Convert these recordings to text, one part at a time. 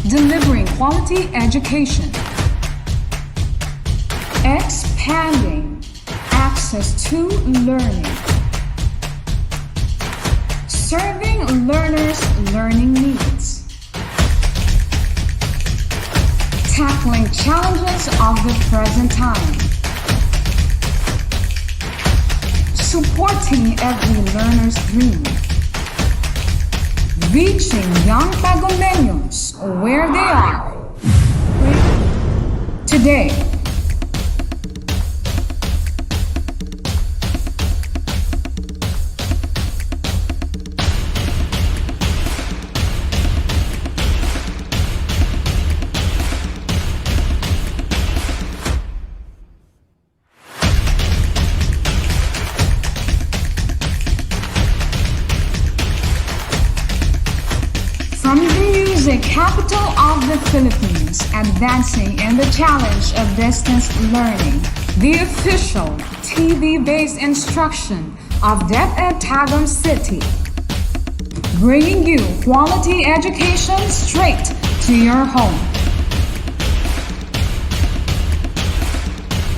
delivering quality education, expanding access to learning, serving learners' learning needs, tackling challenges of the present time, supporting every learner's dream, reaching young Tagumeños where they are today. From the music capital of the Philippines, advancing in the challenge of distance learning, the official TV-based instruction of DepEd Tagum City, bringing you quality education straight to your home.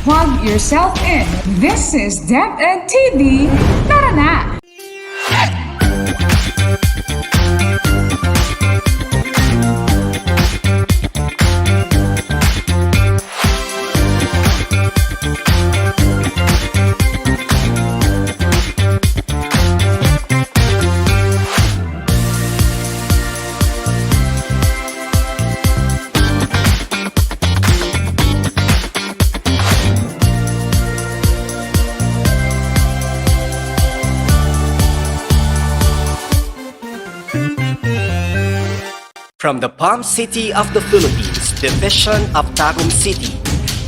Plug yourself in. This is DepEd TV. Tara na! From the Palm City of the Philippines, Division of Tagum City,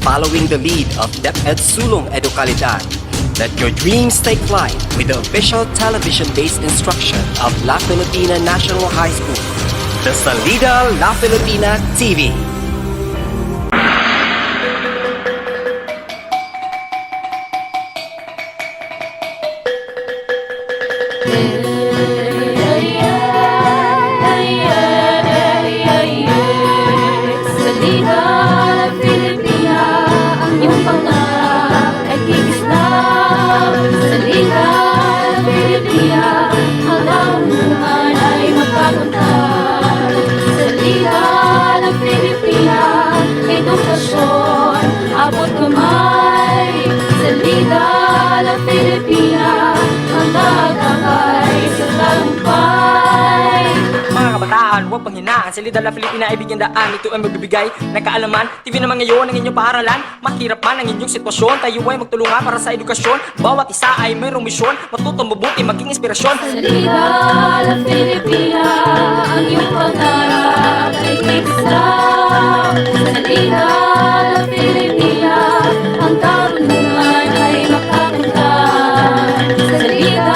following the lead of DepEd Sulong Educalidad, let your dreams take flight with the official television-based instruction of La Filipina National High School, the Salida La Filipina TV. Huwag panghinaan, Salida La Filipina ay bigyan daan. Ito ay magbibigay ng kaalaman. TV naman ngayon ang inyong paaralan. Mahirap man ang inyong sitwasyon, tayo ay magtulungan para sa edukasyon. Bawat isa ay mayroong misyon, matutong mabuti, maging inspirasyon. Salida La Filipina, ang iyong pangarap ay kikislaw. Salida La Filipina, ang karunungan ay makakamtan. Salida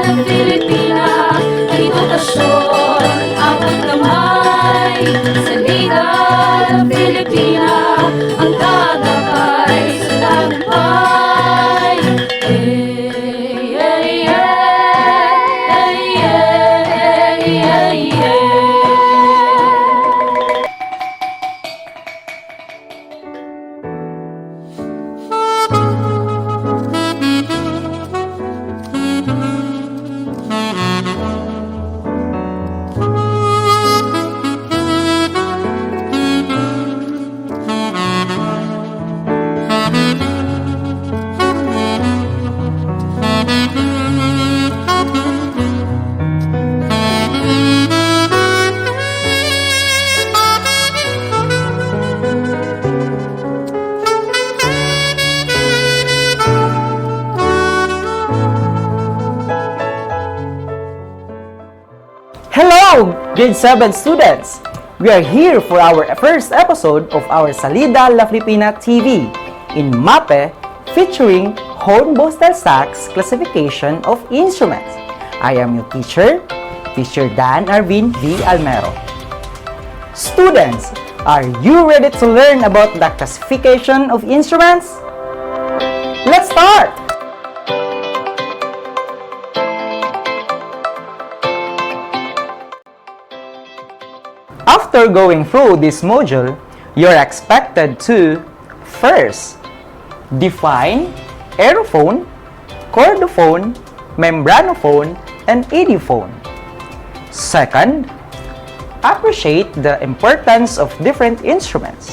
La Filipina, ang edukasyon, abot kamay. Salida La Filipina, ang gagabay sa tagumpay. Hello, grade 7 students! We are here for our first episode of our Salida La Filipina TV in MAPEH featuring Hornbostel Sachs classification of instruments. I am your teacher, Teacher Dan Arvin V. Almero. Students, are you ready to learn about the classification of instruments? Let's start! After you're going through this module, you're expected to first, define aerophone, chordophone, membranophone, and idiophone. Second, appreciate the importance of different instruments.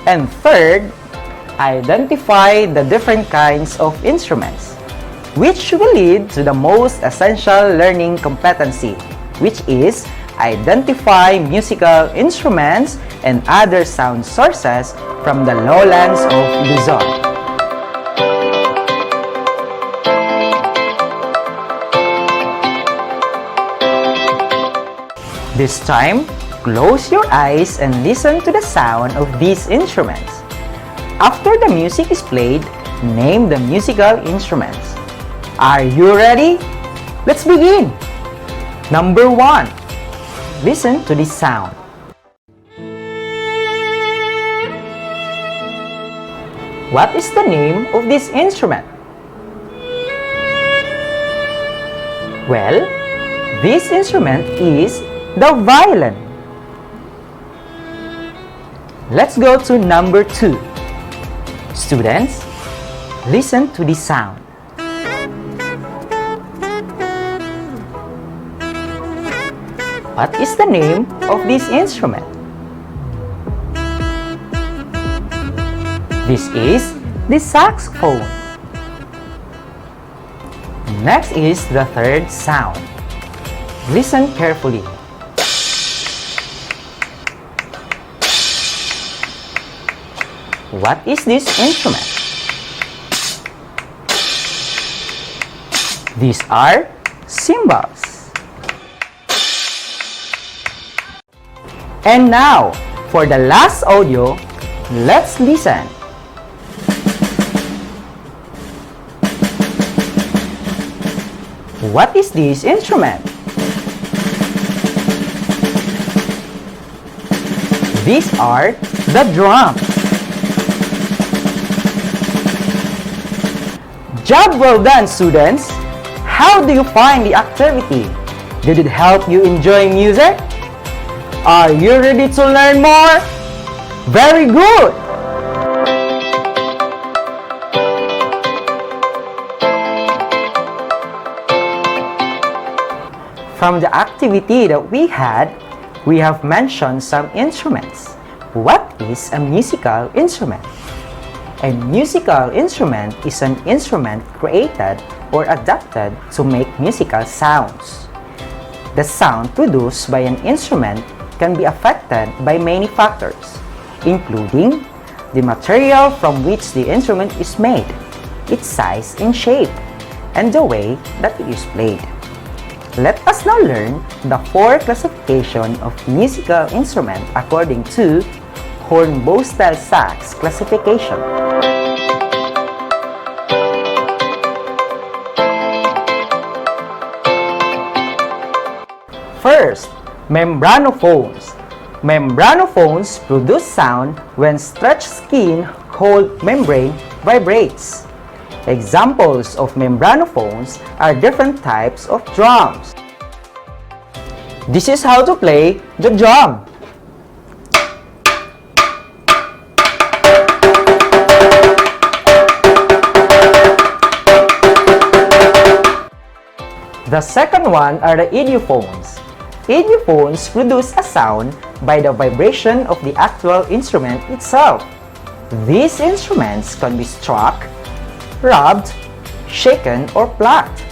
And third, identify the different kinds of instruments, which will lead to the most essential learning competency, which is identify musical instruments and other sound sources from the lowlands of Luzon. This time, close your eyes and listen to the sound of these instruments. After the music is played, name the musical instruments. Are you ready? Let's begin! Number 1. Listen to this sound. What is the name of this instrument? Well, this instrument is the violin. Let's go to number 2. Students, listen to this sound. What is the name of this instrument? This is the saxophone. Next is the third sound. Listen carefully. What is this instrument? These are cymbals. And now, for the last audio, let's listen. What is this instrument? These are the drums. Job well done, students! How do you find the activity? Did it help you enjoy music? Are you ready to learn more? Very good! From the activity that we had, we have mentioned some instruments. What is a musical instrument? A musical instrument is an instrument created or adapted to make musical sounds. The sound produced by an instrument can be affected by many factors, including the material from which the instrument is made, its size and shape, and the way that it is played. Let us now learn the 4 classifications of musical instrument according to Hornbostel Sachs classification. First, membranophones. Membranophones produce sound when stretched skin hold membrane vibrates. Examples of membranophones are different types of drums. This is how to play the drum. The second one are the idiophones. Idiophones produce a sound by the vibration of the actual instrument itself. These instruments can be struck, rubbed, shaken, or plucked.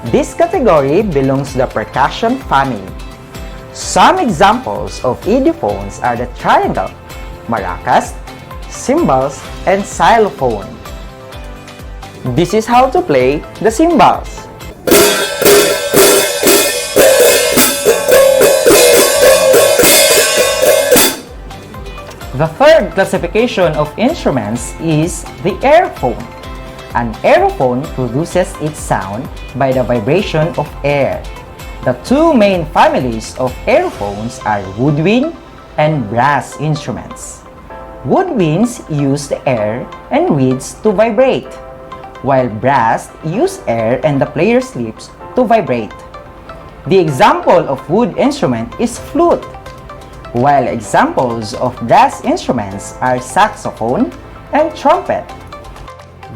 This category belongs to the percussion family. Some examples of idiophones are the triangle, maracas, cymbals, and xylophone. This is how to play the cymbals. The third classification of instruments is the aerophone. An aerophone produces its sound by the vibration of air. The 2 main families of aerophones are woodwind and brass instruments. Woodwinds use the air and reeds to vibrate, while brass use air and the player's lips to vibrate. The example of wood instrument is flute. while examples of brass instruments are saxophone and trumpet.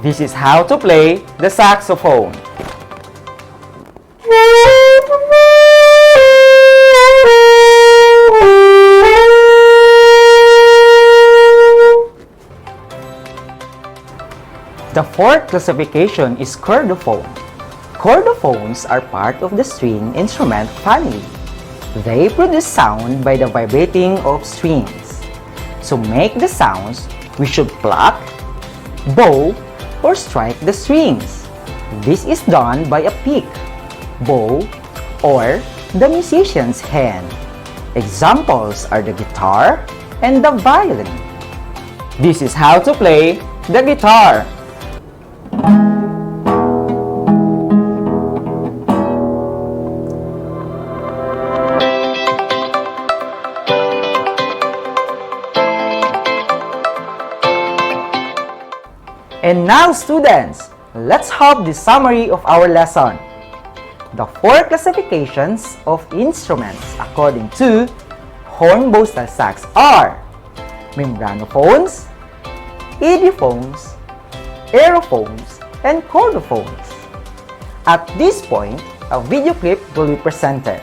This is how to play the saxophone. The fourth classification is chordophone. Chordophones are part of the string instrument family. They produce sound by the vibrating of strings. To make the sounds, we should pluck, bow, or strike the strings. This is done by a pick, bow, or the musician's hand. Examples are the guitar and the violin. This is how to play the guitar. And now, students, let's have the summary of our lesson. The four classifications of instruments according to Hornbostel Sachs are membranophones, idiophones, aerophones, and chordophones. At this point, a video clip will be presented,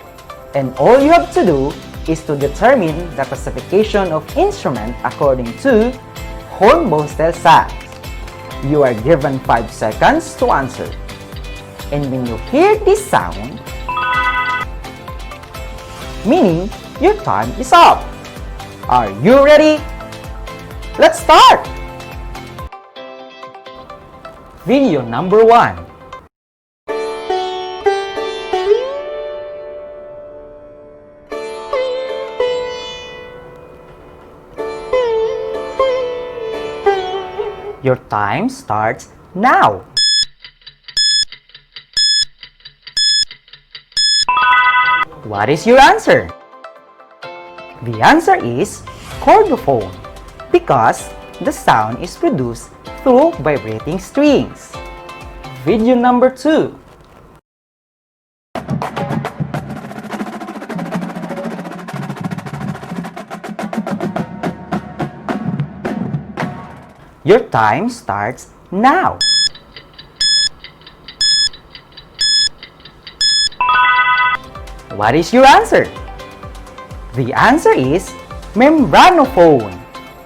and all you have to do is to determine the classification of instrument according to Hornbostel Sachs. You are given 5 seconds to answer. And when you hear this sound, meaning your time is up. Are you ready? Let's start! Video number 1. Your time starts now. What is your answer? The answer is chordophone because the sound is produced through vibrating strings. Video number 2. Your time starts now. What is your answer? The answer is membranophone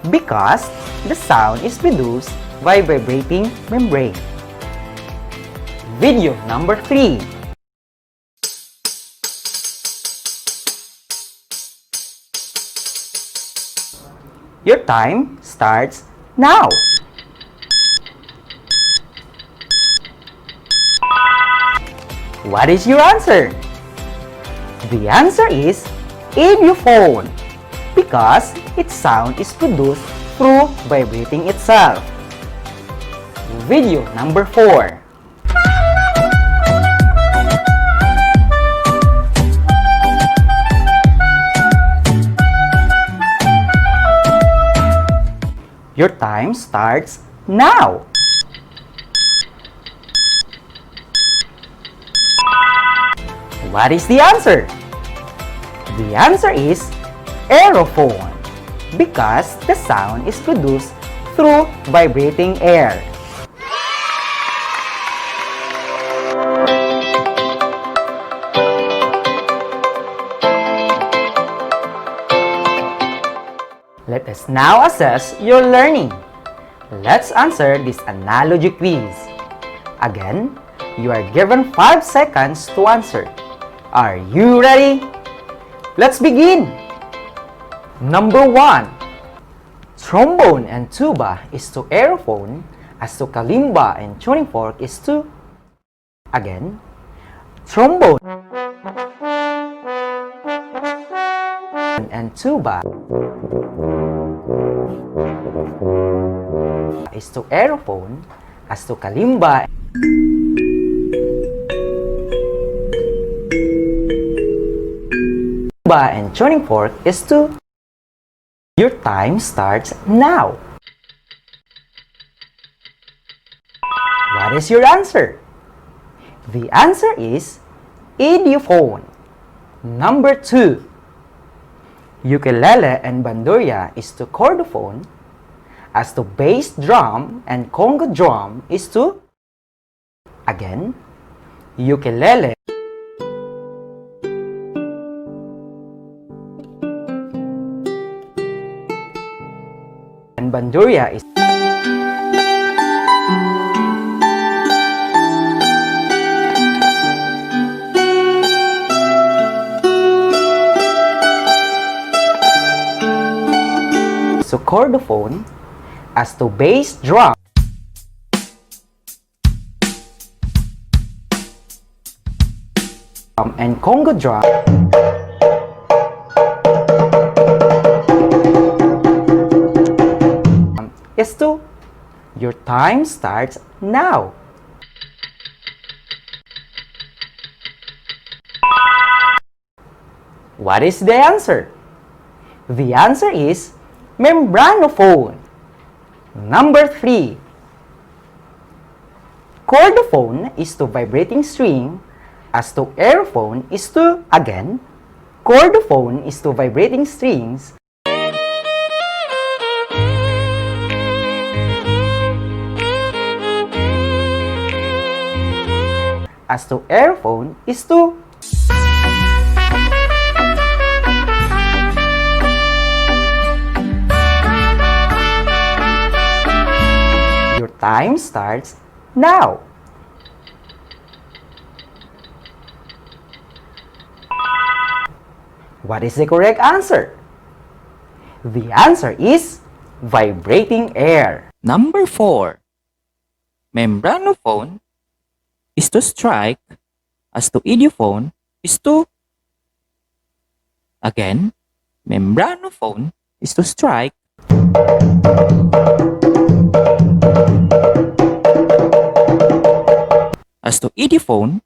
because the sound is produced by vibrating membrane. Video number 3. Your time starts now. What is your answer? The answer is idiophone because its sound is produced through vibrating itself. Video number 4. Your time starts now. What is the answer? The answer is aerophone because the sound is produced through vibrating air. Let us now assess your learning. Let's answer this analogy quiz. Again, you are given 5 seconds to answer. Are you ready? Let's begin! Number 1. Trombone and tuba is to aerophone as to kalimba and tuning fork is to... Again, trombone and tuba is to aerophone as to kalimba and tuning fork is to... Your time starts now. What is your answer? The answer is idiophone. Number 2. Ukulele and bandurria is to chordophone, as to bass drum and conga drum is to, again, ukulele and bandurria is to chordophone, as to bass drum and conga drum is to, your time starts now. What is the answer? The answer is membranophone. Number 3. Chordophone is to vibrating string, as to aerophone is to, again, chordophone is to vibrating strings, as to aerophone is to, your time starts now. What is the correct answer? The answer is vibrating air. Number 4. Membranophone is to strike, as to idiophone is to, again, membranophone is to strike, as to idiophone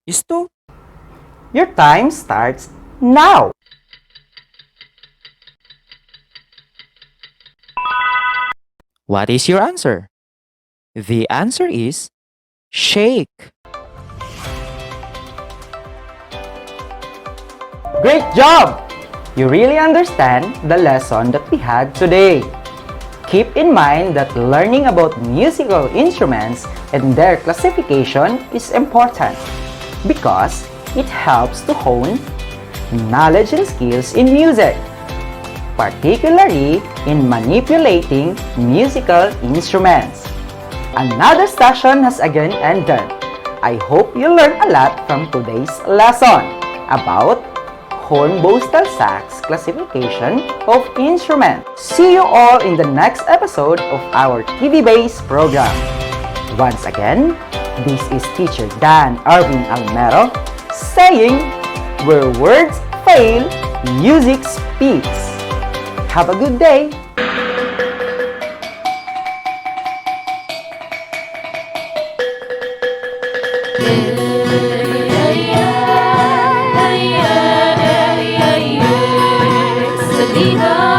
is to, Your time starts now. what is your answer? The answer is shake. Great job! You really understand the lesson that we had today. Keep in mind that learning about musical instruments and their classification is important because it helps to hone knowledge and skills in music, particularly in manipulating musical instruments. Another session has again ended. I hope you learned a lot from today's lesson about Hornbostel Sachs classification of instruments. See you all in the next episode of our TV-based program. Once again, this is Teacher Dan Arvin Almero saying, where words fail, music speaks. Have a good day! Salida